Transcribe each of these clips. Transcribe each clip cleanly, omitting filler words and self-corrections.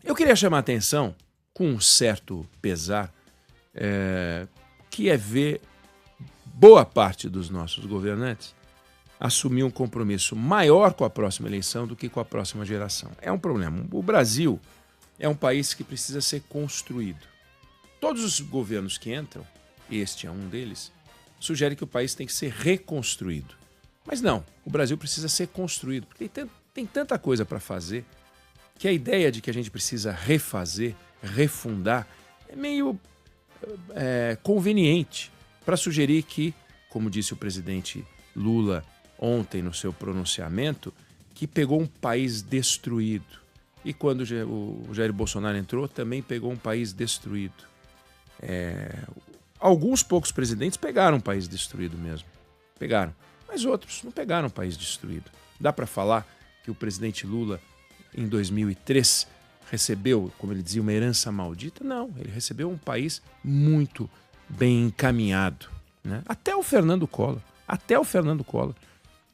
Eu queria chamar a atenção, com um certo pesar, que é ver boa parte dos nossos governantes assumir um compromisso maior com a próxima eleição do que com a próxima geração. É um problema. O Brasil é um país que precisa ser construído. Todos os governos que entram, este é um deles, sugere que o país tem que ser reconstruído. Mas não, o Brasil precisa ser construído, porque tem tanta coisa para fazer que a ideia de que a gente precisa refazer, refundar, é meio conveniente para sugerir que, como disse o presidente Lula ontem no seu pronunciamento, que pegou um país destruído. E quando o Jair Bolsonaro entrou, também pegou um país destruído. Alguns poucos presidentes pegaram um país destruído mesmo. Pegaram. Mas outros não pegaram um país destruído. Dá para falar que o presidente Lula, em 2003, recebeu, como ele dizia, uma herança maldita? Não, ele recebeu um país muito bem encaminhado, né? Até o Fernando Collor,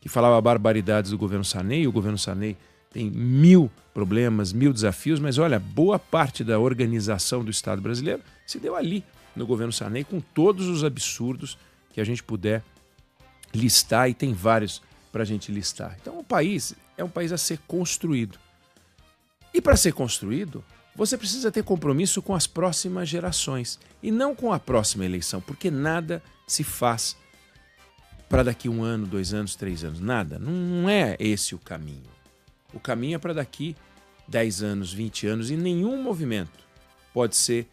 que falava barbaridades do governo Sarney. O governo Sarney tem 1000 problemas, 1000 desafios, mas olha, boa parte da organização do Estado brasileiro se deu ali, no governo Sarney, com todos os absurdos que a gente puder listar, e tem vários para a gente listar. Então o país é um país a ser construído. E para ser construído, você precisa ter compromisso com as próximas gerações e não com a próxima eleição, porque nada se faz para daqui 1 ano, 2 anos, 3 anos. Nada. Não é esse o caminho. O caminho é para daqui 10 anos, 20 anos, e nenhum movimento pode ser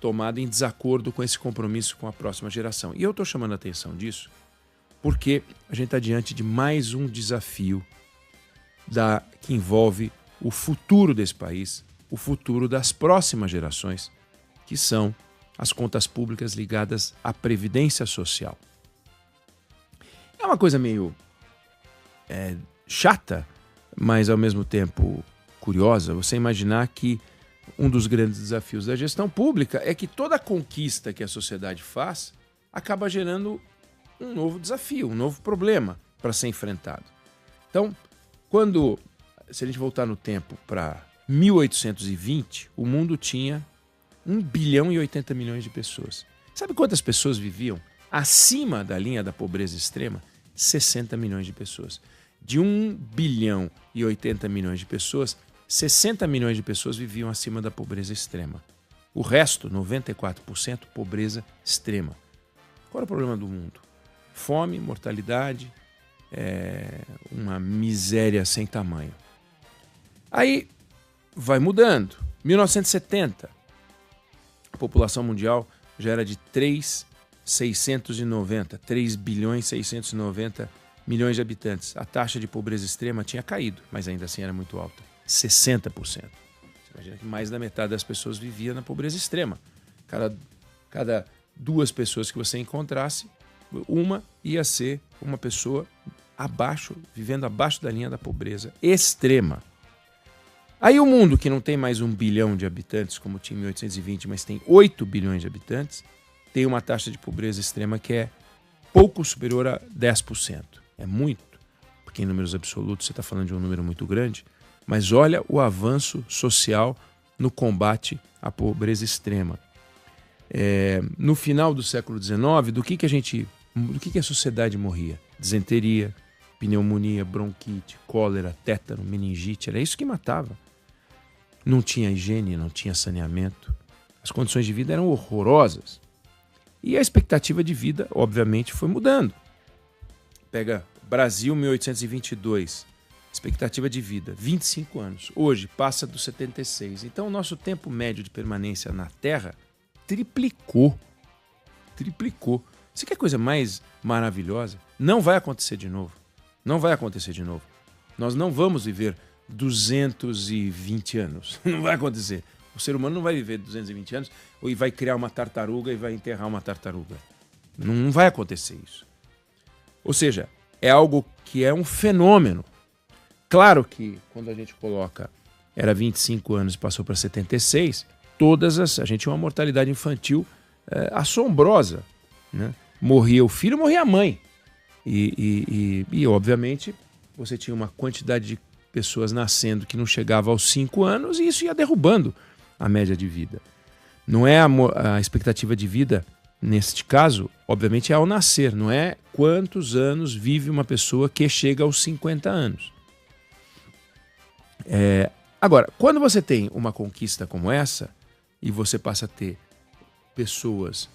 tomado em desacordo com esse compromisso com a próxima geração. E eu estou chamando a atenção disso porque a gente está diante de mais um desafio que envolve o futuro desse país, o futuro das próximas gerações, que são as contas públicas ligadas à Previdência Social. É uma coisa meio chata, mas ao mesmo tempo curiosa, você imaginar que um dos grandes desafios da gestão pública é que toda conquista que a sociedade faz acaba gerando um novo desafio, um novo problema para ser enfrentado. Então, se a gente voltar no tempo para 1820, o mundo tinha 1 bilhão e 80 milhões de pessoas. Sabe quantas pessoas viviam acima da linha da pobreza extrema? 60 milhões de pessoas. De 1 bilhão e 80 milhões de pessoas, 60 milhões de pessoas viviam acima da pobreza extrema. O resto, 94%, pobreza extrema. Qual era o problema do mundo? Fome, mortalidade, uma miséria sem tamanho. Aí vai mudando. 1970, a população mundial já era de 3 bilhões e 690 milhões de habitantes. A taxa de pobreza extrema tinha caído, mas ainda assim era muito alta. 60%. Você imagina que mais da metade das pessoas vivia na pobreza extrema. Cada 2 pessoas que você encontrasse, uma ia ser uma pessoa vivendo abaixo da linha da pobreza extrema. Aí o mundo, que não tem mais 1 bilhão de habitantes, como tinha em 1820, mas tem 8 bilhões de habitantes, tem uma taxa de pobreza extrema que é pouco superior a 10%. É muito, porque em números absolutos você está falando de um número muito grande, mas olha o avanço social no combate à pobreza extrema. No final do século XIX, do que a sociedade morria? Disenteria, pneumonia, bronquite, cólera, tétano, meningite, era isso que matava. Não tinha higiene, não tinha saneamento. As condições de vida eram horrorosas. E a expectativa de vida, obviamente, foi mudando. Pega Brasil, 1822, expectativa de vida, 25 anos. Hoje, passa dos 76. Então, o nosso tempo médio de permanência na Terra triplicou. Triplicou. Você quer coisa mais maravilhosa? Não vai acontecer de novo. Não vai acontecer de novo. Nós não vamos viver 220 anos. Não vai acontecer. O ser humano não vai viver 220 anos e vai criar uma tartaruga e vai enterrar uma tartaruga. Não vai acontecer isso. Ou seja, é algo que é um fenômeno. Claro que quando a gente coloca era 25 anos e passou para 76, a gente tinha uma mortalidade infantil assombrosa, né? Morria o filho, morria a mãe. E obviamente, você tinha uma quantidade de pessoas nascendo que não chegava aos 5 anos, e isso ia derrubando a média de vida. Não é a expectativa de vida, neste caso, obviamente é ao nascer, não é quantos anos vive uma pessoa que chega aos 50 anos. Agora, quando você tem uma conquista como essa, e você passa a ter pessoas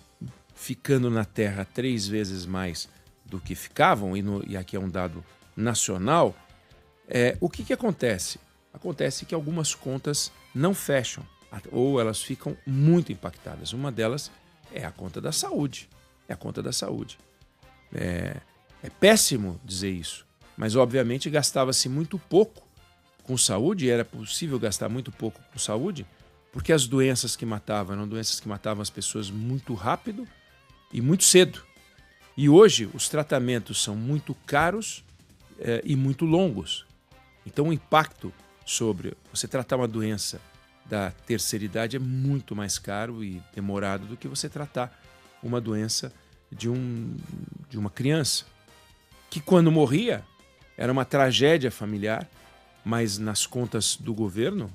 ficando na Terra 3 vezes mais do que ficavam, e aqui é um dado nacional, o que acontece? Acontece que algumas contas não fecham, ou elas ficam muito impactadas. Uma delas é a conta da saúde. É a conta da saúde. É péssimo dizer isso, mas obviamente gastava-se muito pouco com saúde, e era possível gastar muito pouco com saúde, porque as doenças que matavam eram doenças que matavam as pessoas muito rápido e muito cedo. E hoje os tratamentos são muito caros e muito longos. Então o impacto sobre você tratar uma doença da terceira idade é muito mais caro e demorado do que você tratar uma doença de uma criança, que quando morria era uma tragédia familiar, mas nas contas do governo,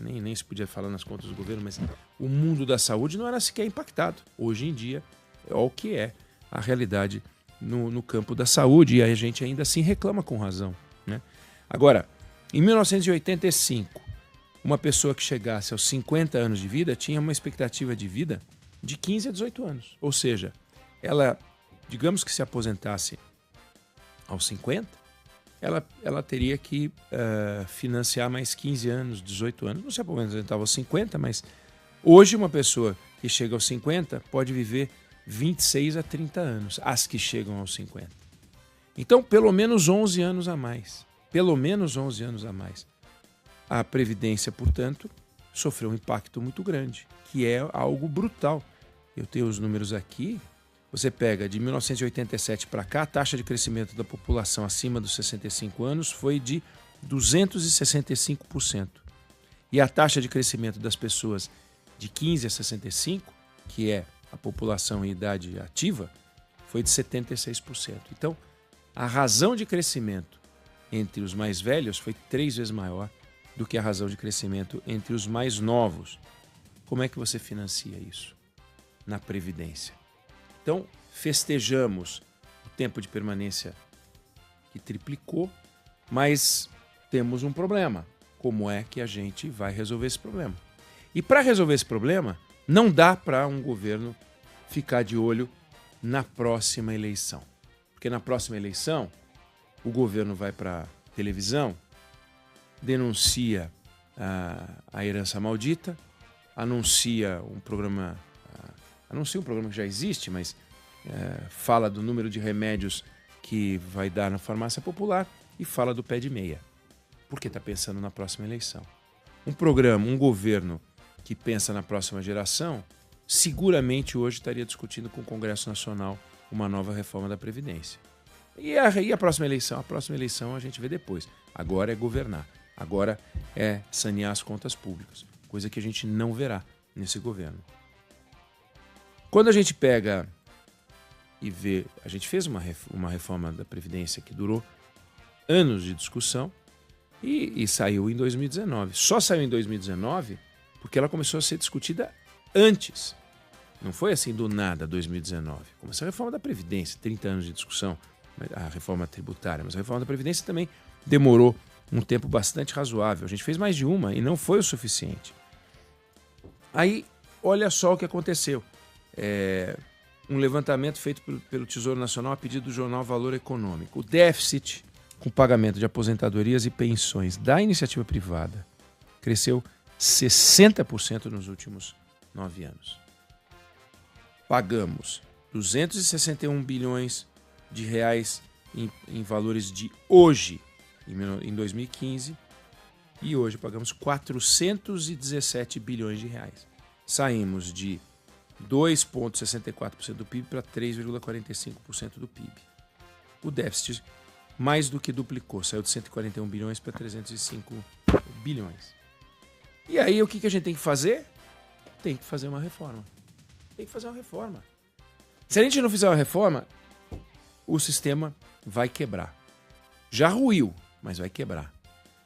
nem se podia falar nas contas do governo, mas o mundo da saúde não era sequer impactado. Hoje em dia é o que é a realidade no campo da saúde, e a gente ainda assim reclama com razão, né? Agora, em 1985, uma pessoa que chegasse aos 50 anos de vida tinha uma expectativa de vida de 15 a 18 anos. Ou seja, ela, digamos que se aposentasse aos 50, ela teria que financiar mais 15 anos, 18 anos. Não se aposentava aos 50, mas hoje uma pessoa que chega aos 50 pode viver 26 a 30 anos, as que chegam aos 50. Então, pelo menos 11 anos a mais. Pelo menos 11 anos a mais. A Previdência, portanto, sofreu um impacto muito grande, que é algo brutal. Eu tenho os números aqui. Você pega de 1987 para cá, a taxa de crescimento da população acima dos 65 anos foi de 265%. E a taxa de crescimento das pessoas de 15 a 65, que é a população em idade ativa, foi de 76%. Então, a razão de crescimento entre os mais velhos foi 3 vezes maior do que a razão de crescimento entre os mais novos. Como é que você financia isso? Na Previdência. Então, festejamos o tempo de permanência que triplicou, mas temos um problema. Como é que a gente vai resolver esse problema? E para resolver esse problema, não dá para um governo ficar de olho na próxima eleição. Porque na próxima eleição, o governo vai para a televisão, denuncia a herança maldita, anuncia um programa que já existe, mas fala do número de remédios que vai dar na farmácia popular e fala do pé de meia, porque está pensando na próxima eleição. Um governo que pensa na próxima geração, seguramente hoje estaria discutindo com o Congresso Nacional uma nova reforma da Previdência. E a próxima eleição? A próxima eleição a gente vê depois. Agora é governar. Agora é sanear as contas públicas, coisa que a gente não verá nesse governo. Quando a gente pega e vê, a gente fez uma reforma da Previdência que durou anos de discussão e saiu em 2019. Só saiu em 2019 porque ela começou a ser discutida antes. Não foi assim do nada, 2019. Começou a reforma da Previdência, 30 anos de discussão, a reforma tributária, mas a reforma da Previdência também demorou um tempo bastante razoável. A gente fez mais de uma e não foi o suficiente. Aí, olha só o que aconteceu. Um levantamento feito pelo Tesouro Nacional a pedido do jornal Valor Econômico. O déficit com pagamento de aposentadorias e pensões da iniciativa privada cresceu 60% nos últimos 9 anos. Pagamos 261 bilhões de reais em valores de hoje, em 2015, e hoje pagamos 417 bilhões de reais. Saímos de 2,64% do PIB para 3,45% do PIB. O déficit mais do que duplicou, saiu de 141 bilhões para 305 bilhões. E aí o que a gente tem que fazer? Tem que fazer uma reforma. Tem que fazer uma reforma. Se a gente não fizer uma reforma, o sistema vai quebrar. Já ruiu, mas vai quebrar.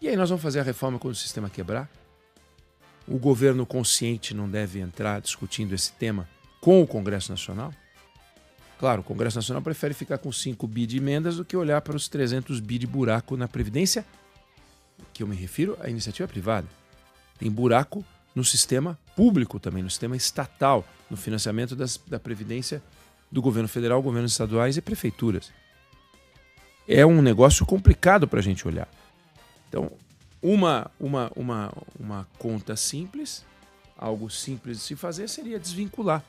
E aí nós vamos fazer a reforma quando o sistema quebrar? O governo consciente não deve entrar discutindo esse tema com o Congresso Nacional? Claro, o Congresso Nacional prefere ficar com 5 bi de emendas do que olhar para os 300 bi de buraco na Previdência, que eu me refiro à iniciativa privada. Tem buraco no sistema público também, no sistema estatal, no financiamento da Previdência do governo federal, governos estaduais e prefeituras. É um negócio complicado para a gente olhar. Então, uma conta simples, algo simples de se fazer, seria desvincular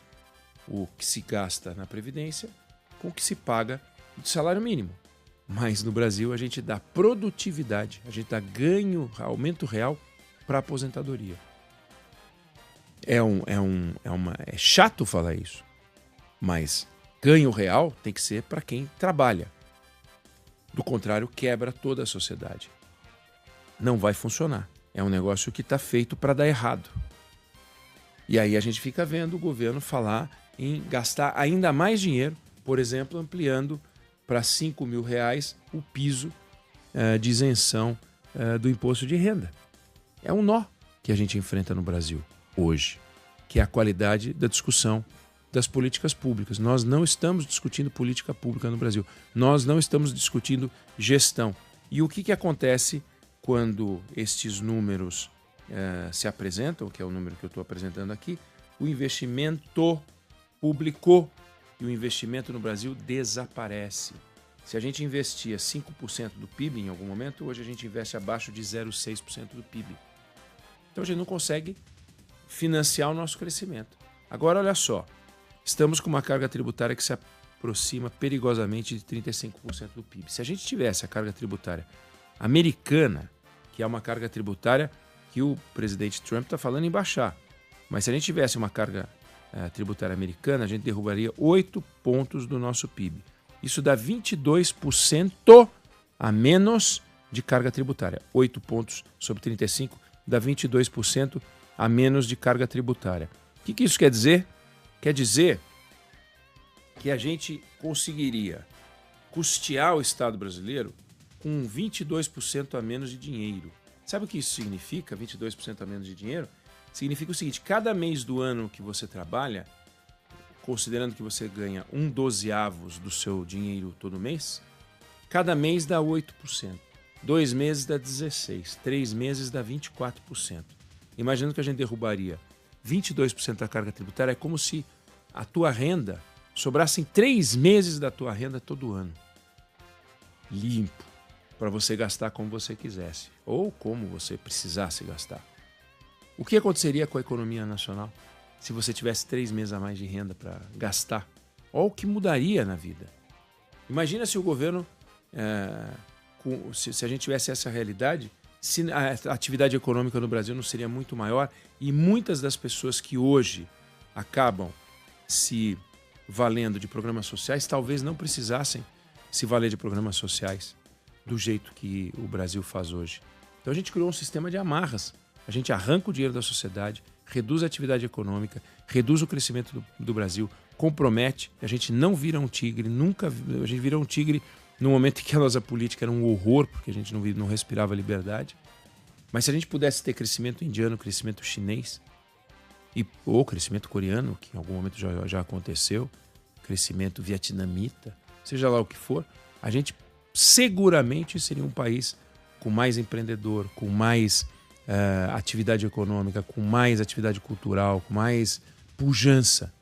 o que se gasta na Previdência com o que se paga de salário mínimo. Mas no Brasil a gente dá produtividade, a gente dá ganho, aumento real para a aposentadoria. É chato falar isso, mas ganho real tem que ser para quem trabalha. Do contrário, quebra toda a sociedade. Não vai funcionar. É um negócio que está feito para dar errado. E aí a gente fica vendo o governo falar em gastar ainda mais dinheiro, por exemplo, ampliando para R$5.000 o piso de isenção do imposto de renda. É um nó que a gente enfrenta no Brasil hoje, que é a qualidade da discussão das políticas públicas. Nós não estamos discutindo política pública no Brasil. Nós não estamos discutindo gestão. E o que acontece quando estes números se apresentam, que é o número que eu estou apresentando aqui? O investimento público e o investimento no Brasil desaparece. Se a gente investia 5% do PIB em algum momento, hoje a gente investe abaixo de 0,6% do PIB. Então a gente não consegue financiar o nosso crescimento. Agora, olha só, estamos com uma carga tributária que se aproxima perigosamente de 35% do PIB. Se a gente tivesse a carga tributária americana, que é uma carga tributária que o presidente Trump está falando em baixar, mas se a gente tivesse uma carga tributária americana, a gente derrubaria 8 pontos do nosso PIB. Isso dá 22% a menos de carga tributária. 8 pontos sobre 35 dá 22% a menos de carga tributária. O que isso quer dizer? Quer dizer que a gente conseguiria custear o Estado brasileiro com 22% a menos de dinheiro. Sabe o que isso significa, 22% a menos de dinheiro? Significa o seguinte: cada mês do ano que você trabalha, considerando que você ganha 1/12 do seu dinheiro todo mês, cada mês dá 8%. 2 meses dá 16%, 3 meses dá 24%. Imaginando que a gente derrubaria 22% da carga tributária, é como se a tua renda sobrassem 3 meses da tua renda todo ano. Limpo, para você gastar como você quisesse, ou como você precisasse gastar. O que aconteceria com a economia nacional se você tivesse 3 meses a mais de renda para gastar? Olha o que mudaria na vida. Imagina se o governo, se a gente tivesse essa realidade, se a atividade econômica no Brasil não seria muito maior e muitas das pessoas que hoje acabam se valendo de programas sociais talvez não precisassem se valer de programas sociais do jeito que o Brasil faz hoje. Então a gente criou um sistema de amarras. A gente arranca o dinheiro da sociedade, reduz a atividade econômica, reduz o crescimento do Brasil, compromete, a gente não vira um tigre, a gente virou um tigre no momento em que a nossa política era um horror, porque a gente não respirava liberdade. Mas se a gente pudesse ter crescimento indiano, crescimento chinês, ou crescimento coreano, que em algum momento já aconteceu, crescimento vietnamita, seja lá o que for, a gente seguramente seria um país com mais empreendedor, com mais atividade econômica, com mais atividade cultural, com mais pujança.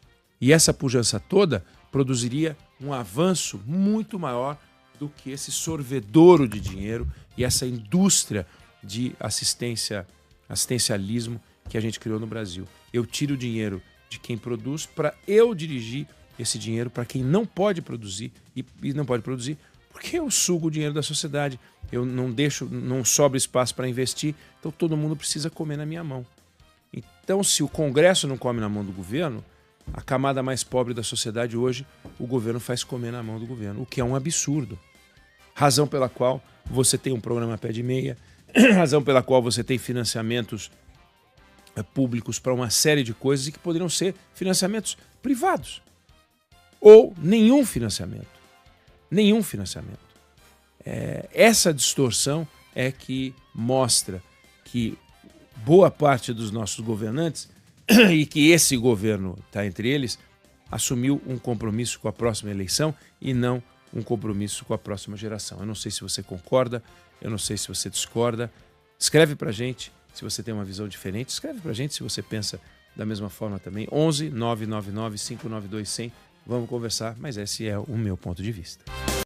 E essa pujança toda produziria um avanço muito maior do que esse sorvedouro de dinheiro e essa indústria de assistencialismo que a gente criou no Brasil. Eu tiro o dinheiro de quem produz para eu dirigir esse dinheiro para quem não pode produzir e não pode produzir porque eu sugo o dinheiro da sociedade, eu não sobra espaço para investir, então todo mundo precisa comer na minha mão. Então, se o Congresso não come na mão do governo, a camada mais pobre da sociedade hoje, o governo faz comer na mão do governo, o que é um absurdo. Razão pela qual você tem um programa pé de meia, razão pela qual você tem financiamentos públicos para uma série de coisas e que poderiam ser financiamentos privados. Ou nenhum financiamento. Nenhum financiamento. Essa distorção é que mostra que boa parte dos nossos governantes, e que esse governo está entre eles, assumiu um compromisso com a próxima eleição e não um compromisso com a próxima geração. Eu não sei se você concorda, eu não sei se você discorda. Escreve para a gente se você tem uma visão diferente. Escreve para a gente se você pensa da mesma forma também. 11 999 592 100. Vamos conversar, mas esse é o meu ponto de vista.